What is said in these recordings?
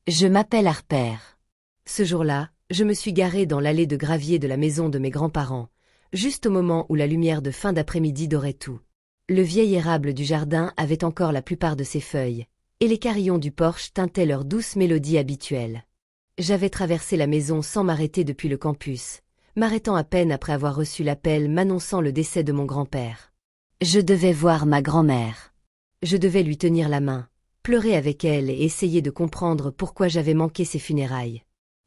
Je m'appelle Harper. Ce jour-là, je me suis garée dans l'allée de gravier de la maison de mes grands-parents, juste au moment où la lumière de fin d'après-midi dorait tout. Le vieil érable du jardin avait encore la plupart de ses feuilles, et les carillons du porche tintaient leur douce mélodie habituelle. J'avais traversé la maison sans m'arrêter depuis le campus, m'arrêtant à peine après avoir reçu l'appel m'annonçant le décès de mon grand-père. Je devais voir ma grand-mère. Je devais lui tenir la main, pleurer avec elle et essayer de comprendre pourquoi j'avais manqué ses funérailles.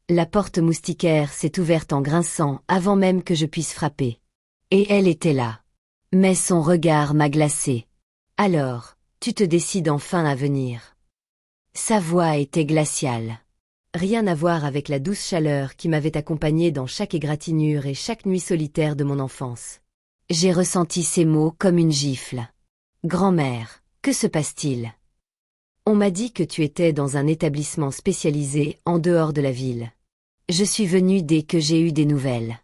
La porte moustiquaire s'est ouverte en grinçant avant même que je puisse frapper. Et elle était là. Mais son regard m'a glacé. Alors, tu te décides enfin à venir. Sa voix était glaciale. Rien à voir avec la douce chaleur qui m'avait accompagnée dans chaque égratignure et chaque nuit solitaire de mon enfance. J'ai ressenti ces mots comme une gifle. Grand-mère, que se passe-t-il? On m'a dit que tu étais dans un établissement spécialisé en dehors de la ville. Je suis venue dès que j'ai eu des nouvelles.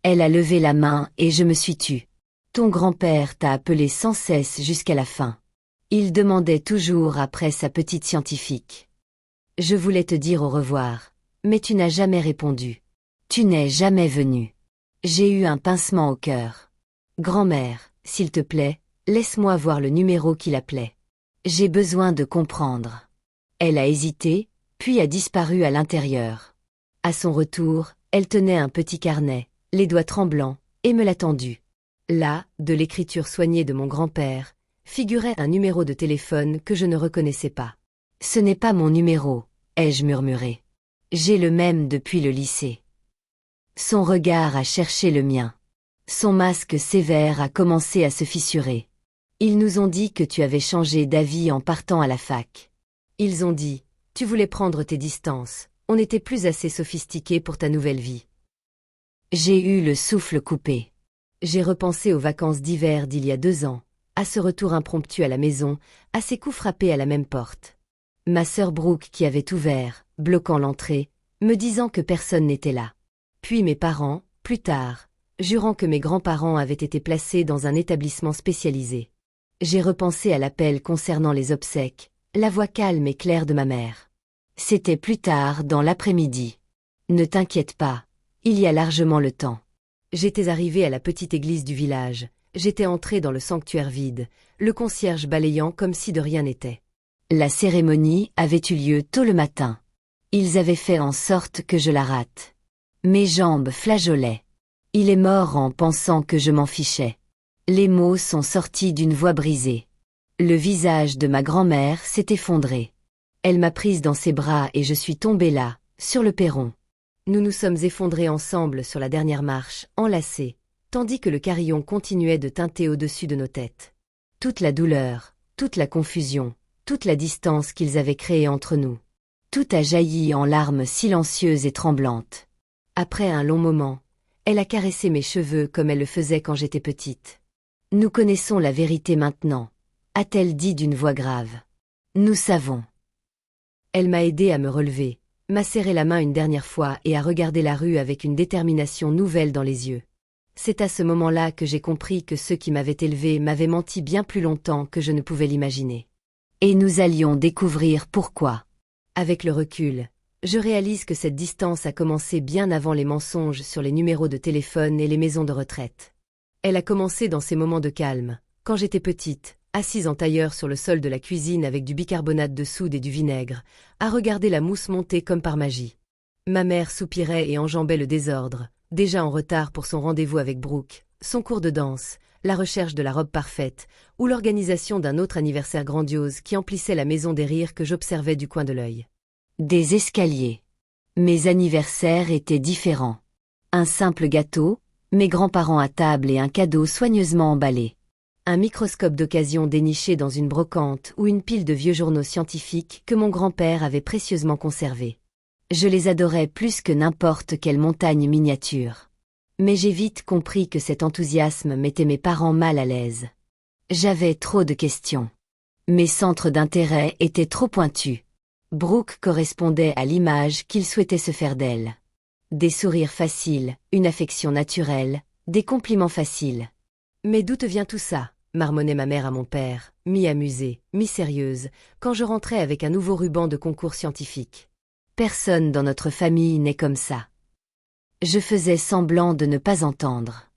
Elle a levé la main et je me suis tue. Ton grand-père t'a appelé sans cesse jusqu'à la fin. Il demandait toujours après sa petite scientifique. Je voulais te dire au revoir, mais tu n'as jamais répondu. Tu n'es jamais venue. J'ai eu un pincement au cœur. Grand-mère, s'il te plaît, laisse-moi voir le numéro qu'il appelait. J'ai besoin de comprendre. Elle a hésité, puis a disparu à l'intérieur. À son retour, elle tenait un petit carnet, les doigts tremblants, et me l'a tendu. Là, de l'écriture soignée de mon grand-père, figurait un numéro de téléphone que je ne reconnaissais pas. « Ce n'est pas mon numéro », ai-je murmuré. « J'ai le même depuis le lycée. » Son regard a cherché le mien. Son masque sévère a commencé à se fissurer. « Ils nous ont dit que tu avais changé d'avis en partant à la fac. Ils ont dit, tu voulais prendre tes distances, on n'était plus assez sophistiqué pour ta nouvelle vie. » J'ai eu le souffle coupé. J'ai repensé aux vacances d'hiver d'il y a 2 ans, à ce retour impromptu à la maison, à ces coups frappés à la même porte. Ma sœur Brooke qui avait ouvert, bloquant l'entrée, me disant que personne n'était là. Puis mes parents, plus tard, jurant que mes grands-parents avaient été placés dans un établissement spécialisé. J'ai repensé à l'appel concernant les obsèques, la voix calme et claire de ma mère. C'était plus tard dans l'après-midi. Ne t'inquiète pas, il y a largement le temps. J'étais arrivée à la petite église du village, j'étais entrée dans le sanctuaire vide, le concierge balayant comme si de rien n'était. La cérémonie avait eu lieu tôt le matin. Ils avaient fait en sorte que je la rate. Mes jambes flageolaient. Il est mort en pensant que je m'en fichais. Les mots sont sortis d'une voix brisée. Le visage de ma grand-mère s'est effondré. Elle m'a prise dans ses bras et je suis tombée là, sur le perron. Nous nous sommes effondrés ensemble sur la dernière marche, enlacés, tandis que le carillon continuait de tinter au-dessus de nos têtes. Toute la douleur, toute la confusion, toute la distance qu'ils avaient créée entre nous. Tout a jailli en larmes silencieuses et tremblantes. Après un long moment, elle a caressé mes cheveux comme elle le faisait quand j'étais petite. « Nous connaissons la vérité maintenant », a-t-elle dit d'une voix grave. « Nous savons. » Elle m'a aidé à me relever, m'a serré la main une dernière fois et a regardé la rue avec une détermination nouvelle dans les yeux. C'est à ce moment-là que j'ai compris que ceux qui m'avaient élevé m'avaient menti bien plus longtemps que je ne pouvais l'imaginer. Et nous allions découvrir pourquoi. Avec le recul, je réalise que cette distance a commencé bien avant les mensonges sur les numéros de téléphone et les maisons de retraite. Elle a commencé dans ces moments de calme, quand j'étais petite, assise en tailleur sur le sol de la cuisine avec du bicarbonate de soude et du vinaigre, à regarder la mousse monter comme par magie. Ma mère soupirait et enjambait le désordre, déjà en retard pour son rendez-vous avec Brooke, son cours de danse, la recherche de la robe parfaite, ou l'organisation d'un autre anniversaire grandiose qui emplissait la maison des rires que j'observais du coin de l'œil. Des escaliers. Mes anniversaires étaient différents. Un simple gâteau, mes grands-parents à table et un cadeau soigneusement emballé. Un microscope d'occasion déniché dans une brocante ou une pile de vieux journaux scientifiques que mon grand-père avait précieusement conservés. Je les adorais plus que n'importe quelle montagne miniature. Mais j'ai vite compris que cet enthousiasme mettait mes parents mal à l'aise. J'avais trop de questions. Mes centres d'intérêt étaient trop pointus. Brooke correspondait à l'image qu'il souhaitait se faire d'elle. Des sourires faciles, une affection naturelle, des compliments faciles. « Mais d'où te vient tout ça ?» marmonnait ma mère à mon père, mi-amusée, mi-sérieuse, quand je rentrais avec un nouveau ruban de concours scientifique. Personne dans notre famille n'est comme ça. Je faisais semblant de ne pas entendre.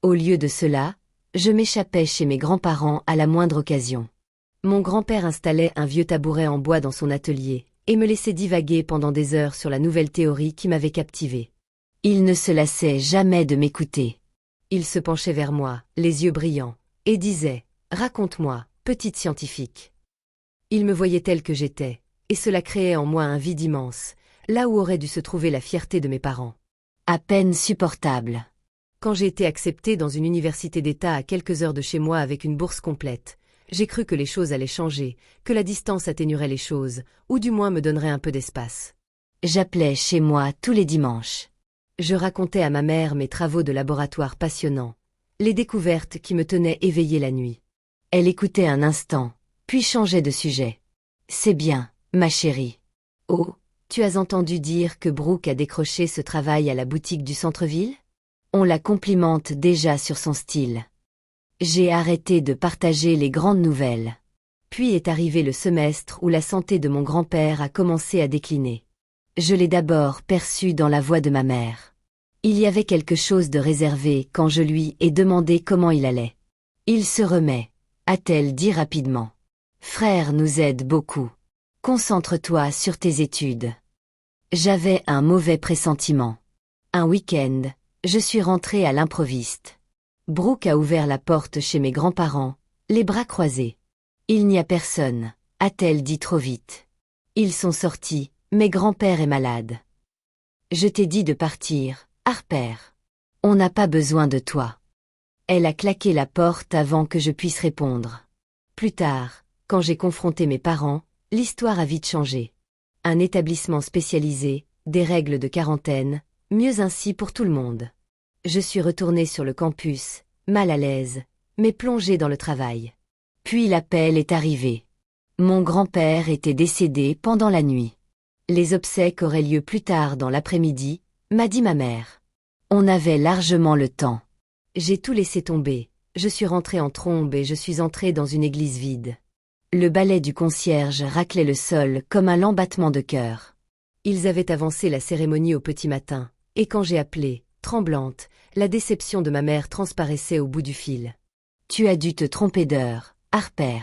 Au lieu de cela, je m'échappais chez mes grands-parents à la moindre occasion. Mon grand-père installait un vieux tabouret en bois dans son atelier, et me laissait divaguer pendant des heures sur la nouvelle théorie qui m'avait captivé. Il ne se lassait jamais de m'écouter. Il se penchait vers moi, les yeux brillants, et disait « Raconte-moi, petite scientifique ». Il me voyait tel que j'étais, et cela créait en moi un vide immense, là où aurait dû se trouver la fierté de mes parents. À peine supportable. Quand j'ai été acceptée dans une université d'État à quelques heures de chez moi avec une bourse complète, j'ai cru que les choses allaient changer, que la distance atténuerait les choses, ou du moins me donnerait un peu d'espace. J'appelais chez moi tous les dimanches. Je racontais à ma mère mes travaux de laboratoire passionnants, les découvertes qui me tenaient éveillée la nuit. Elle écoutait un instant, puis changeait de sujet. C'est bien, ma chérie. Oh, tu as entendu dire que Brooke a décroché ce travail à la boutique du centre-ville? On la complimente déjà sur son style. J'ai arrêté de partager les grandes nouvelles. Puis est arrivé le semestre où la santé de mon grand-père a commencé à décliner. Je l'ai d'abord perçu dans la voix de ma mère. Il y avait quelque chose de réservé quand je lui ai demandé comment il allait. Il se remet, a-t-elle dit rapidement. Frère nous aide beaucoup. Concentre-toi sur tes études. J'avais un mauvais pressentiment. Un week-end, je suis rentrée à l'improviste. Brooke a ouvert la porte chez mes grands-parents, les bras croisés. Il n'y a personne, a-t-elle dit trop vite. Ils sont sortis, mais grand-père est malade. Je t'ai dit de partir, Harper. On n'a pas besoin de toi. Elle a claqué la porte avant que je puisse répondre. Plus tard, quand j'ai confronté mes parents, l'histoire a vite changé. Un établissement spécialisé, des règles de quarantaine, mieux ainsi pour tout le monde. Je suis retournée sur le campus, mal à l'aise, mais plongée dans le travail. Puis l'appel est arrivé. Mon grand-père était décédé pendant la nuit. Les obsèques auraient lieu plus tard dans l'après-midi, m'a dit ma mère. On avait largement le temps. J'ai tout laissé tomber, je suis rentrée en trombe et je suis entrée dans une église vide. Le balai du concierge raclait le sol comme un lambattement de cœur. Ils avaient avancé la cérémonie au petit matin, et quand j'ai appelé, tremblante, la déception de ma mère transparaissait au bout du fil. Tu as dû te tromper d'heure, Harper.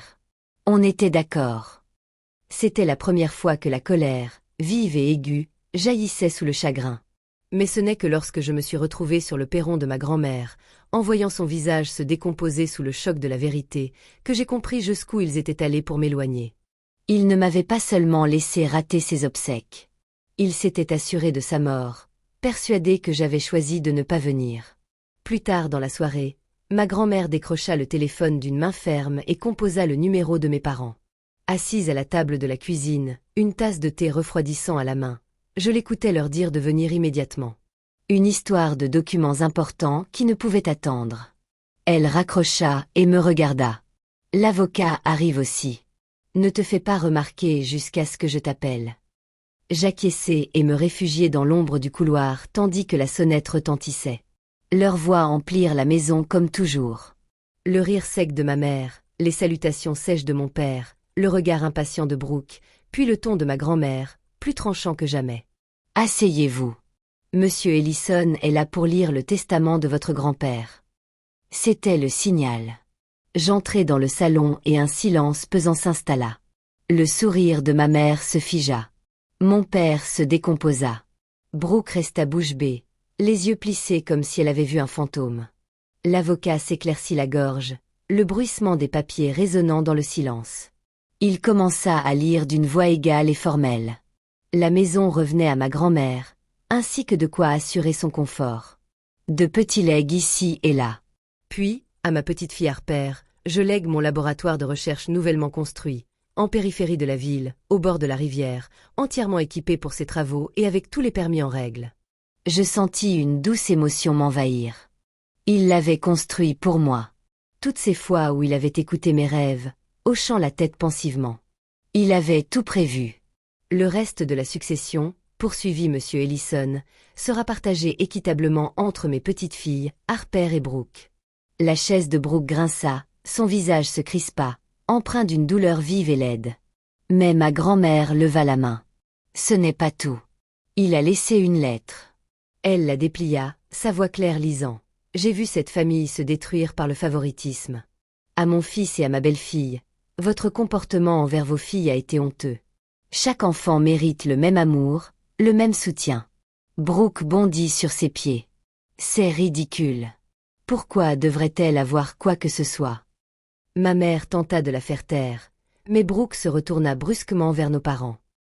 On était d'accord. C'était la première fois que la colère, vive et aiguë, jaillissait sous le chagrin. Mais ce n'est que lorsque je me suis retrouvée sur le perron de ma grand-mère, en voyant son visage se décomposer sous le choc de la vérité, que j'ai compris jusqu'où ils étaient allés pour m'éloigner. Il ne m'avait pas seulement laissé rater ses obsèques. Il s'était assuré de sa mort, persuadé que j'avais choisi de ne pas venir. Plus tard dans la soirée, ma grand-mère décrocha le téléphone d'une main ferme et composa le numéro de mes parents. Assise à la table de la cuisine, une tasse de thé refroidissant à la main, je l'écoutais leur dire de venir immédiatement. Une histoire de documents importants qui ne pouvaient attendre. Elle raccrocha et me regarda. L'avocat arrive aussi. Ne te fais pas remarquer jusqu'à ce que je t'appelle. J'acquiesçai et me réfugiai dans l'ombre du couloir tandis que la sonnette retentissait. Leurs voix emplirent la maison comme toujours. Le rire sec de ma mère, les salutations sèches de mon père, le regard impatient de Brooke, puis le ton de ma grand-mère, plus tranchant que jamais. Asseyez-vous. Monsieur Ellison est là pour lire le testament de votre grand-père. C'était le signal. J'entrai dans le salon et un silence pesant s'installa. Le sourire de ma mère se figea. Mon père se décomposa. Brooke resta bouche bée, les yeux plissés comme si elle avait vu un fantôme. L'avocat s'éclaircit la gorge, le bruissement des papiers résonnant dans le silence. Il commença à lire d'une voix égale et formelle. La maison revenait à ma grand-mère, ainsi que de quoi assurer son confort. De petits legs ici et là. Puis, à ma petite fille Harper, je lègue mon laboratoire de recherche nouvellement construit, en périphérie de la ville, au bord de la rivière, entièrement équipé pour ses travaux et avec tous les permis en règle. Je sentis une douce émotion m'envahir. Il l'avait construit pour moi. Toutes ces fois où il avait écouté mes rêves, hochant la tête pensivement. Il avait tout prévu. Le reste de la succession, poursuivit M. Ellison, sera partagé équitablement entre mes petites filles, Harper et Brooke. La chaise de Brooke grinça, son visage se crispa, empreint d'une douleur vive et laide. Mais ma grand-mère leva la main. Ce n'est pas tout. Il a laissé une lettre. Elle la déplia, sa voix claire lisant. J'ai vu cette famille se détruire par le favoritisme. À mon fils et à ma belle-fille, votre comportement envers vos filles a été honteux. Chaque enfant mérite le même amour, le même soutien. Brooke bondit sur ses pieds. C'est ridicule. Pourquoi devrait-elle avoir quoi que ce soit? Ma mère tenta de la faire taire, mais Brooke se retourna brusquement vers nos parents.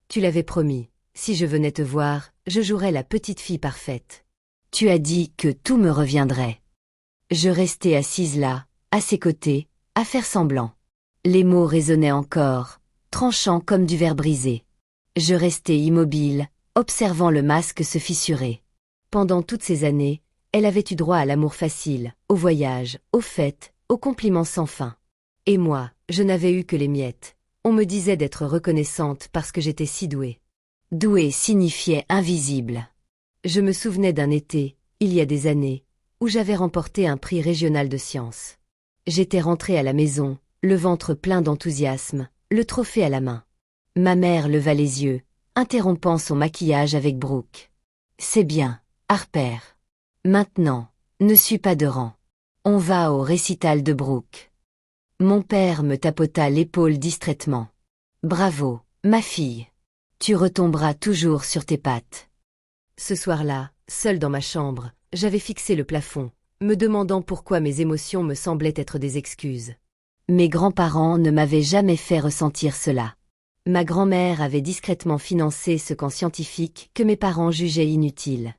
Tu l'avais promis, si je venais te voir, je jouerais la petite fille parfaite. Tu as dit que tout me reviendrait. Je restais assise là, à ses côtés, à faire semblant. Les mots résonnaient encore, tranchants comme du verre brisé. Je restais immobile, observant le masque se fissurer. Pendant toutes ces années, elle avait eu droit à l'amour facile, au voyage, aux fêtes, aux compliments sans fin. Et moi, je n'avais eu que les miettes. On me disait d'être reconnaissante parce que j'étais si douée. Douée signifiait invisible. Je me souvenais d'un été, il y a des années, où j'avais remporté un prix régional de sciences. J'étais rentrée à la maison, le ventre plein d'enthousiasme, le trophée à la main. Ma mère leva les yeux, interrompant son maquillage avec Brooke. C'est bien, Harper. Maintenant, ne suis pas de rang. On va au récital de Brooke. Mon père me tapota l'épaule distraitement. Bravo, ma fille. Tu retomberas toujours sur tes pattes. Ce soir-là, seule dans ma chambre, j'avais fixé le plafond, me demandant pourquoi mes émotions me semblaient être des excuses. Mes grands-parents ne m'avaient jamais fait ressentir cela. Ma grand-mère avait discrètement financé ce camp scientifique que mes parents jugeaient inutile.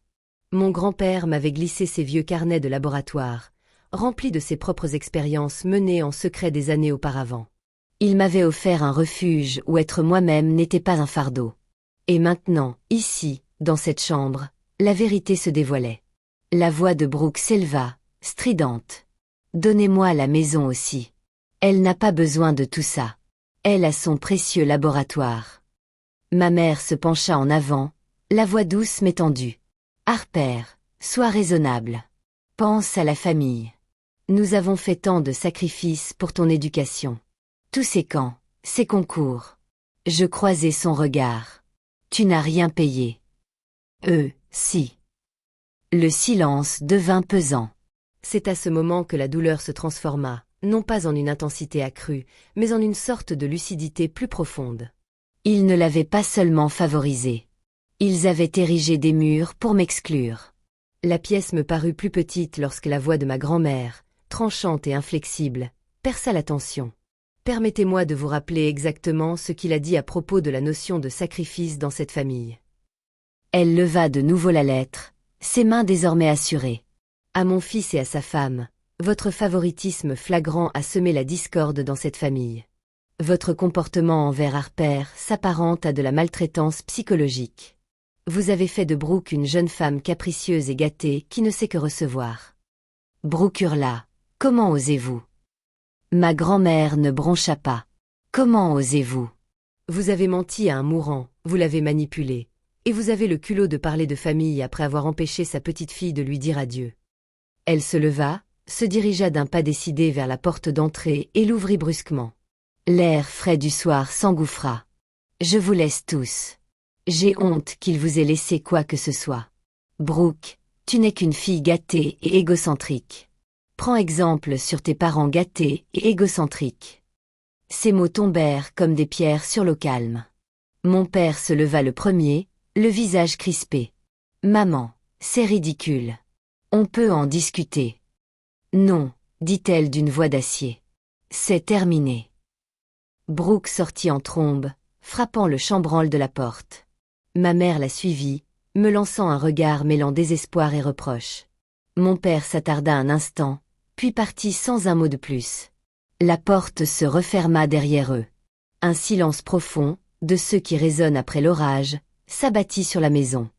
Mon grand-père m'avait glissé ses vieux carnets de laboratoire, remplis de ses propres expériences menées en secret des années auparavant. Il m'avait offert un refuge où être moi-même n'était pas un fardeau. Et maintenant, ici, dans cette chambre, la vérité se dévoilait. La voix de Brooke s'éleva, stridente. Donnez-moi la maison aussi. Elle n'a pas besoin de tout ça. Elle a son précieux laboratoire. Ma mère se pencha en avant, la voix douce mais tendue. Harper, sois raisonnable. Pense à la famille. Nous avons fait tant de sacrifices pour ton éducation. Tous ces camps, ces concours. Je croisais son regard. Tu n'as rien payé. Si. Le silence devint pesant. C'est à ce moment que la douleur se transforma, non pas en une intensité accrue, mais en une sorte de lucidité plus profonde. Ils ne l'avaient pas seulement favorisé. Ils avaient érigé des murs pour m'exclure. La pièce me parut plus petite lorsque la voix de ma grand-mère, tranchante et inflexible, perça l'attention. Permettez-moi de vous rappeler exactement ce qu'il a dit à propos de la notion de sacrifice dans cette famille. Elle leva de nouveau la lettre, ses mains désormais assurées. À mon fils et à sa femme, votre favoritisme flagrant a semé la discorde dans cette famille. Votre comportement envers Harper s'apparente à de la maltraitance psychologique. Vous avez fait de Brooke une jeune femme capricieuse et gâtée qui ne sait que recevoir. Brooke hurla. Comment osez-vous? Ma grand-mère ne broncha pas. Comment osez-vous? Vous avez menti à un mourant, vous l'avez manipulé, et vous avez le culot de parler de famille après avoir empêché sa petite fille de lui dire adieu. Elle se leva, se dirigea d'un pas décidé vers la porte d'entrée et l'ouvrit brusquement. L'air frais du soir s'engouffra. Je vous laisse tous. J'ai honte qu'il vous ait laissé quoi que ce soit. Brooke, tu n'es qu'une fille gâtée et égocentrique. Prends exemple sur tes parents gâtés et égocentriques. Ces mots tombèrent comme des pierres sur l'eau calme. Mon père se leva le premier, le visage crispé. Maman, c'est ridicule. On peut en discuter. Non, dit-elle d'une voix d'acier. C'est terminé. Brooke sortit en trombe, frappant le chambranle de la porte. Ma mère la suivit, me lançant un regard mêlant désespoir et reproche. Mon père s'attarda un instant, puis partit sans un mot de plus. La porte se referma derrière eux. Un silence profond, de ceux qui résonnent après l'orage, s'abattit sur la maison.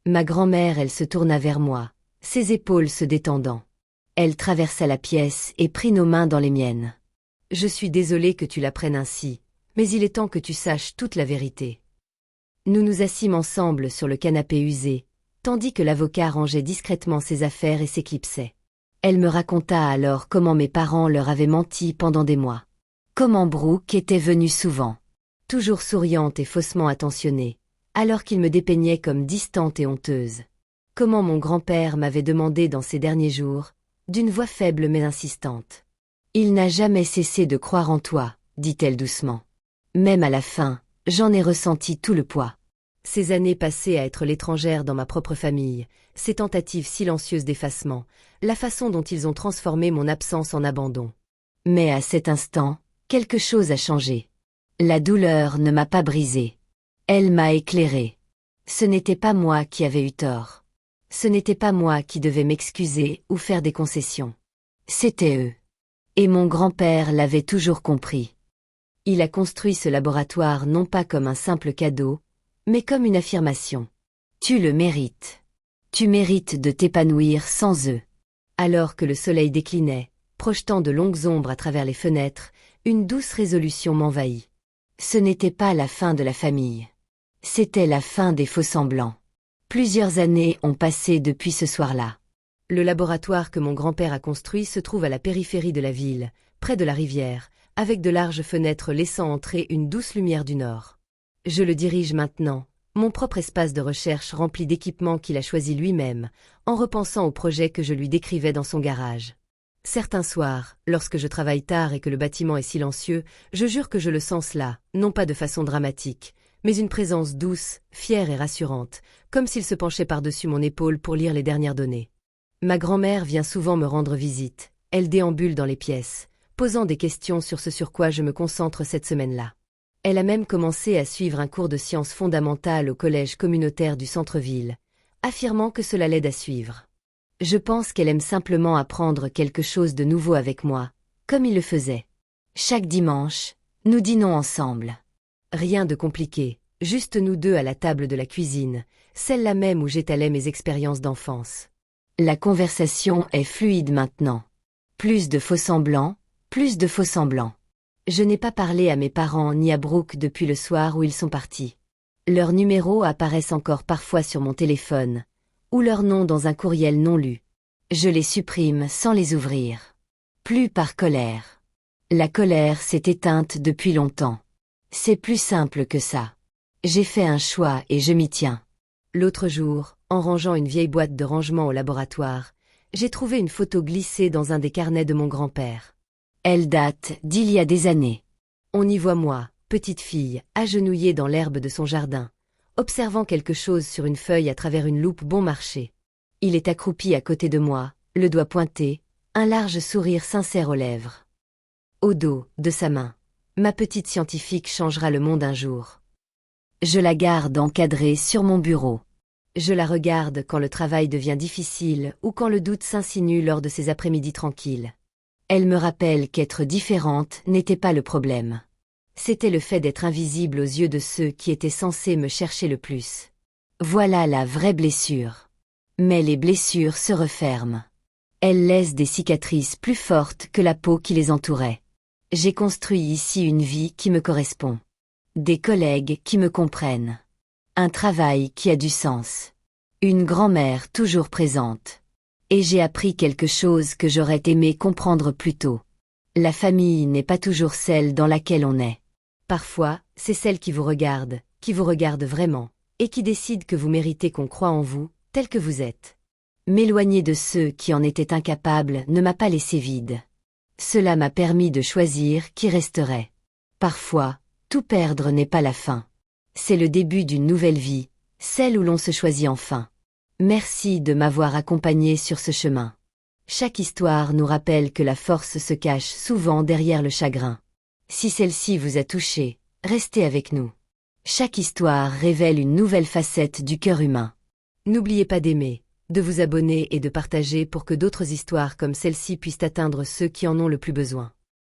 Ma grand-mère, elle se tourna vers moi, ses épaules se détendant. Elle traversa la pièce et prit nos mains dans les miennes. Je suis désolée que tu l'apprennes ainsi, mais il est temps que tu saches toute la vérité. Nous nous assîmes ensemble sur le canapé usé, tandis que l'avocat rangeait discrètement ses affaires et s'éclipsait. Elle me raconta alors comment mes parents leur avaient menti pendant des mois. Comment Brooke était venue souvent. Toujours souriante et faussement attentionnée, alors qu'il me dépeignait comme distante et honteuse. Comment mon grand-père m'avait demandé dans ces derniers jours, d'une voix faible mais insistante. « Il n'a jamais cessé de croire en toi », dit-elle doucement. Même à la fin, j'en ai ressenti tout le poids. Ces années passées à être l'étrangère dans ma propre famille, ces tentatives silencieuses d'effacement, la façon dont ils ont transformé mon absence en abandon. Mais à cet instant, quelque chose a changé. La douleur ne m'a pas brisée. Elle m'a éclairée. Ce n'était pas moi qui avais eu tort. Ce n'était pas moi qui devais m'excuser ou faire des concessions. C'était eux. Et mon grand-père l'avait toujours compris. Il a construit ce laboratoire non pas comme un simple cadeau, mais comme une affirmation. Tu le mérites. Tu mérites de t'épanouir sans eux. Alors que le soleil déclinait, projetant de longues ombres à travers les fenêtres, une douce résolution m'envahit. Ce n'était pas la fin de la famille. C'était la fin des faux-semblants. Plusieurs années ont passé depuis ce soir-là. Le laboratoire que mon grand-père a construit se trouve à la périphérie de la ville, près de la rivière, avec de larges fenêtres laissant entrer une douce lumière du nord. Je le dirige maintenant, mon propre espace de recherche rempli d'équipements qu'il a choisi lui-même, en repensant au projet que je lui décrivais dans son garage. Certains soirs, lorsque je travaille tard et que le bâtiment est silencieux, je jure que je le sens là, non pas de façon dramatique, mais une présence douce, fière et rassurante, comme s'il se penchait par-dessus mon épaule pour lire les dernières données. Ma grand-mère vient souvent me rendre visite, elle déambule dans les pièces, posant des questions sur ce sur quoi je me concentre cette semaine-là. Elle a même commencé à suivre un cours de sciences fondamentales au collège communautaire du centre-ville, affirmant que cela l'aide à suivre. Je pense qu'elle aime simplement apprendre quelque chose de nouveau avec moi, comme il le faisait. Chaque dimanche, nous dînons ensemble. Rien de compliqué, juste nous deux à la table de la cuisine, celle-là même où j'étalais mes expériences d'enfance. La conversation est fluide maintenant. Plus de faux-semblants, plus de faux-semblants. Je n'ai pas parlé à mes parents ni à Brooke depuis le soir où ils sont partis. Leurs numéros apparaissent encore parfois sur mon téléphone, ou leur nom dans un courriel non lu. Je les supprime sans les ouvrir. Plus par colère. La colère s'est éteinte depuis longtemps. C'est plus simple que ça. J'ai fait un choix et je m'y tiens. L'autre jour, en rangeant une vieille boîte de rangement au laboratoire, j'ai trouvé une photo glissée dans un des carnets de mon grand-père. Elle date d'il y a des années. On y voit moi, petite fille, agenouillée dans l'herbe de son jardin, observant quelque chose sur une feuille à travers une loupe bon marché. Il est accroupi à côté de moi, le doigt pointé, un large sourire sincère aux lèvres. Au dos de sa main, ma petite scientifique changera le monde un jour. Je la garde encadrée sur mon bureau. Je la regarde quand le travail devient difficile ou quand le doute s'insinue lors de ces après-midi tranquilles. Elle me rappelle qu'être différente n'était pas le problème. C'était le fait d'être invisible aux yeux de ceux qui étaient censés me chercher le plus. Voilà la vraie blessure. Mais les blessures se referment. Elles laissent des cicatrices plus fortes que la peau qui les entourait. J'ai construit ici une vie qui me correspond. Des collègues qui me comprennent. Un travail qui a du sens. Une grand-mère toujours présente. Et j'ai appris quelque chose que j'aurais aimé comprendre plus tôt. La famille n'est pas toujours celle dans laquelle on est. Parfois, c'est celle qui vous regarde vraiment, et qui décide que vous méritez qu'on croie en vous, tel que vous êtes. M'éloigner de ceux qui en étaient incapables ne m'a pas laissé vide. Cela m'a permis de choisir qui resterait. Parfois, tout perdre n'est pas la fin. C'est le début d'une nouvelle vie, celle où l'on se choisit enfin. Merci de m'avoir accompagné sur ce chemin. Chaque histoire nous rappelle que la force se cache souvent derrière le chagrin. Si celle-ci vous a touché, restez avec nous. Chaque histoire révèle une nouvelle facette du cœur humain. N'oubliez pas d'aimer, de vous abonner et de partager pour que d'autres histoires comme celle-ci puissent atteindre ceux qui en ont le plus besoin.